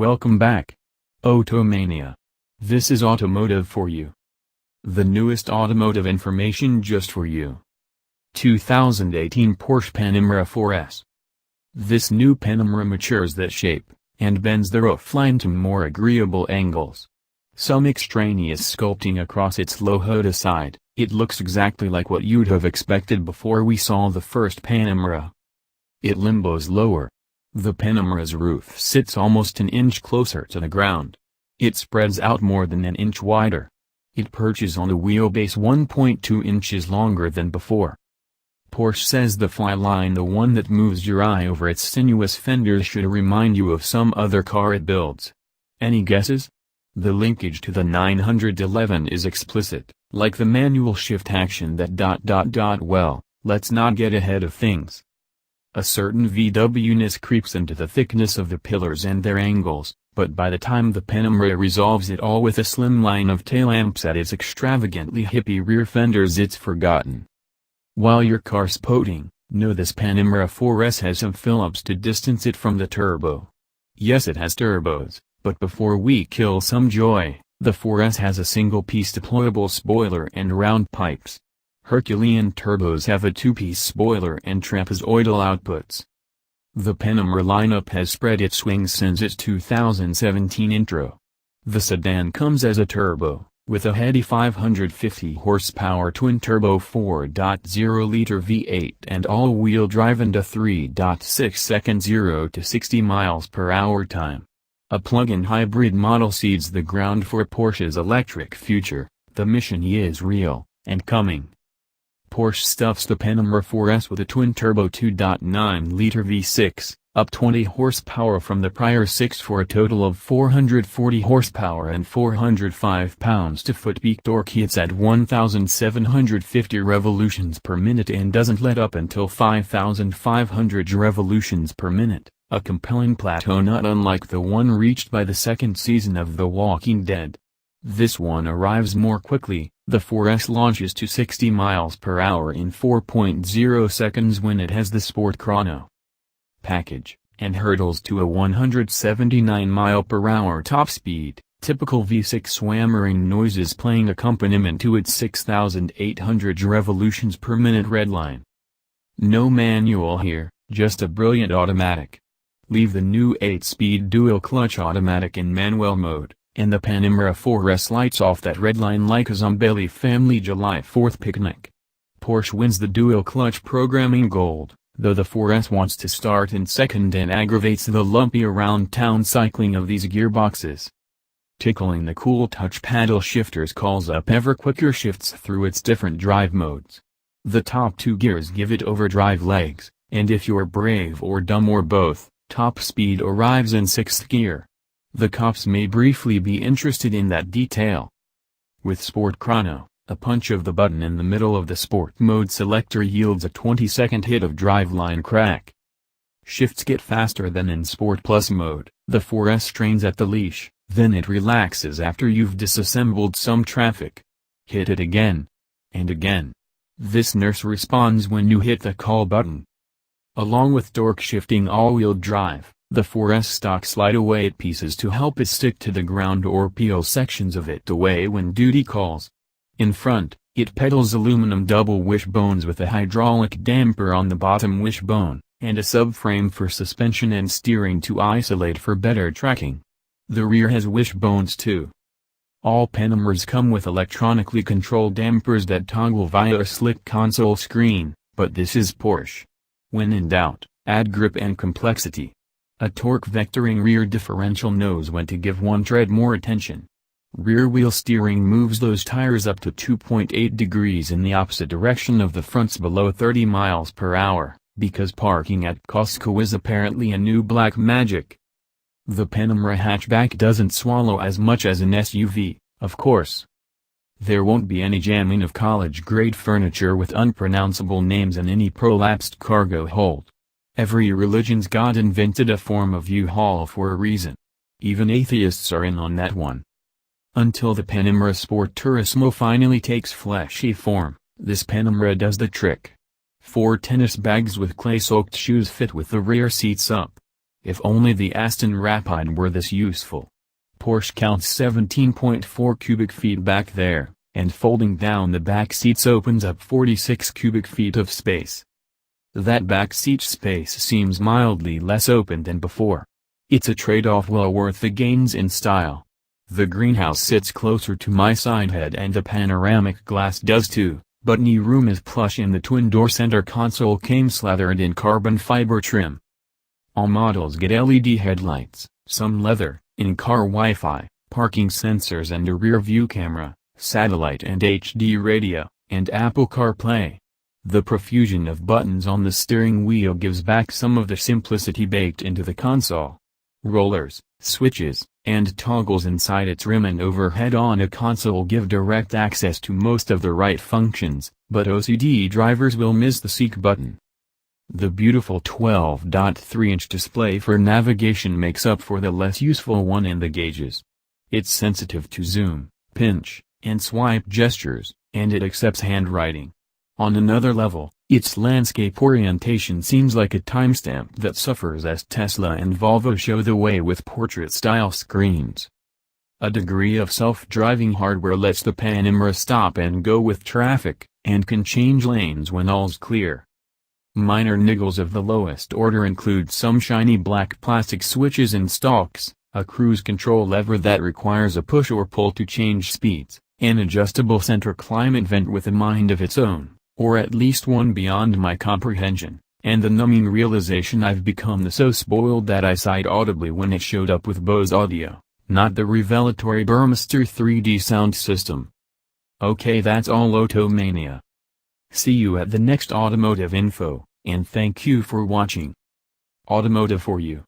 Welcome back. Automania. This is automotive for you. The newest automotive information just for you. 2018 Porsche Panamera 4S. This new Panamera matures that shape, and bends the roofline to more agreeable angles. Some extraneous sculpting across its low hood aside, it looks exactly like what you'd have expected before we saw the first Panamera. It limbos lower. The Panamera's roof sits almost an inch closer to the ground. It spreads out more than an inch wider. It perches on a wheelbase 1.2 inches longer than before. Porsche says the fly line, the one that moves your eye over its sinuous fenders, should remind you of some other car it builds. Any guesses? The linkage to the 911 is explicit, like the manual shift action that ... Well, let's not get ahead of things. A certain VW-ness creeps into the thickness of the pillars and their angles, but by the time the Panamera resolves it all with a slim line of tail lamps at its extravagantly hippie rear fenders, it's forgotten. While your car's poting, know this Panamera 4S has some fill-ups to distance it from the turbo. Yes, it has turbos, but before we kill some joy, the 4S has a single-piece deployable spoiler and round pipes. Herculean turbos have a two-piece spoiler and trapezoidal outputs. The Panamera lineup has spread its wings since its 2017 intro. The sedan comes as a turbo, with a heady 550 horsepower twin-turbo 4.0-liter V8 and all-wheel drive and a 3.6-second 0 to 60 miles per hour time. A plug-in hybrid model seeds the ground for Porsche's electric future. The mission is real, and coming. Porsche stuffs the Panamera 4S with a twin-turbo 2.9-liter V6, up 20 horsepower from the prior 6 for a total of 440 horsepower and 405 pounds-to-foot peak torque. Hits at 1,750 revolutions per minute and doesn't let up until 5,500 revolutions per minute, a compelling plateau not unlike the one reached by the second season of The Walking Dead. This one arrives more quickly. The 4S launches to 60 miles per hour in 4.0 seconds when it has the Sport Chrono package, and hurdles to a 179 mile/hour top speed, typical V6 swammering noises playing accompaniment to its 6,800 revolutions per minute redline. No manual here, just a brilliant automatic. Leave the new 8-speed dual-clutch automatic in manual mode, and the Panamera 4S lights off that redline like a Zambelli family July 4th picnic. Porsche wins the dual-clutch programming gold, though the 4S wants to start in second and aggravates the lumpy around-town cycling of these gearboxes. Tickling the cool touch paddle shifters calls up ever quicker shifts through its different drive modes. The top two gears give it overdrive legs, and if you're brave or dumb or both, top speed arrives in 6th gear. The cops may briefly be interested in that detail. With Sport Chrono, a punch of the button in the middle of the sport mode selector yields a 20-second hit of driveline crack. Shifts get faster than in Sport Plus mode. The 4S strains at the leash, then it relaxes after you've disassembled some traffic. Hit it again. And again. This nurse responds when you hit the call button. Along with torque-shifting all-wheel drive, the 4S stock slide away at pieces to help it stick to the ground or peel sections of it away when duty calls. In front, it pedals aluminum double wishbones with a hydraulic damper on the bottom wishbone, and a subframe for suspension and steering to isolate for better tracking. The rear has wishbones too. All Panameras come with electronically controlled dampers that toggle via a slick console screen, but this is Porsche. When in doubt, add grip and complexity. A torque vectoring rear differential knows when to give one tread more attention. Rear wheel steering moves those tires up to 2.8 degrees in the opposite direction of the front's below 30 miles per hour, because parking at Costco is apparently a new black magic. The Panamera hatchback doesn't swallow as much as an SUV, of course. There won't be any jamming of college-grade furniture with unpronounceable names in any prolapsed cargo hold. Every religion's god invented a form of U-Haul for a reason. Even atheists are in on that one. Until the Panamera Sport Turismo finally takes fleshy form, this Panamera does the trick. 4 tennis bags with clay-soaked shoes fit with the rear seats up. If only the Aston Rapide were this useful. Porsche counts 17.4 cubic feet back there, and folding down the back seats opens up 46 cubic feet of space. That back seat space seems mildly less open than before. It's a trade-off well worth the gains in style. The greenhouse sits closer to my sidehead and the panoramic glass does too, but knee room is plush and the twin-door center console came slathered in carbon fiber trim. All models get LED headlights, some leather, in-car Wi-Fi, parking sensors and a rear-view camera, satellite and HD radio, and Apple CarPlay. The profusion of buttons on the steering wheel gives back some of the simplicity baked into the console. Rollers, switches, and toggles inside its rim and overhead on a console give direct access to most of the right functions, but OCD drivers will miss the seek button. The beautiful 12.3-inch display for navigation makes up for the less useful one in the gauges. It's sensitive to zoom, pinch, and swipe gestures, and it accepts handwriting. On another level, its landscape orientation seems like a timestamp that suffers as Tesla and Volvo show the way with portrait-style screens. A degree of self-driving hardware lets the Panamera stop and go with traffic, and can change lanes when all's clear. Minor niggles of the lowest order include some shiny black plastic switches and stalks, a cruise control lever that requires a push or pull to change speeds, an adjustable center climate vent with a mind of its own, or at least one beyond my comprehension, and the numbing realization I've become so spoiled that I sighed audibly when it showed up with Bose audio, not the revelatory Burmester 3D sound system. Okay, that's all Automania. See you at the next automotive info, and thank you for watching. Automotive for you.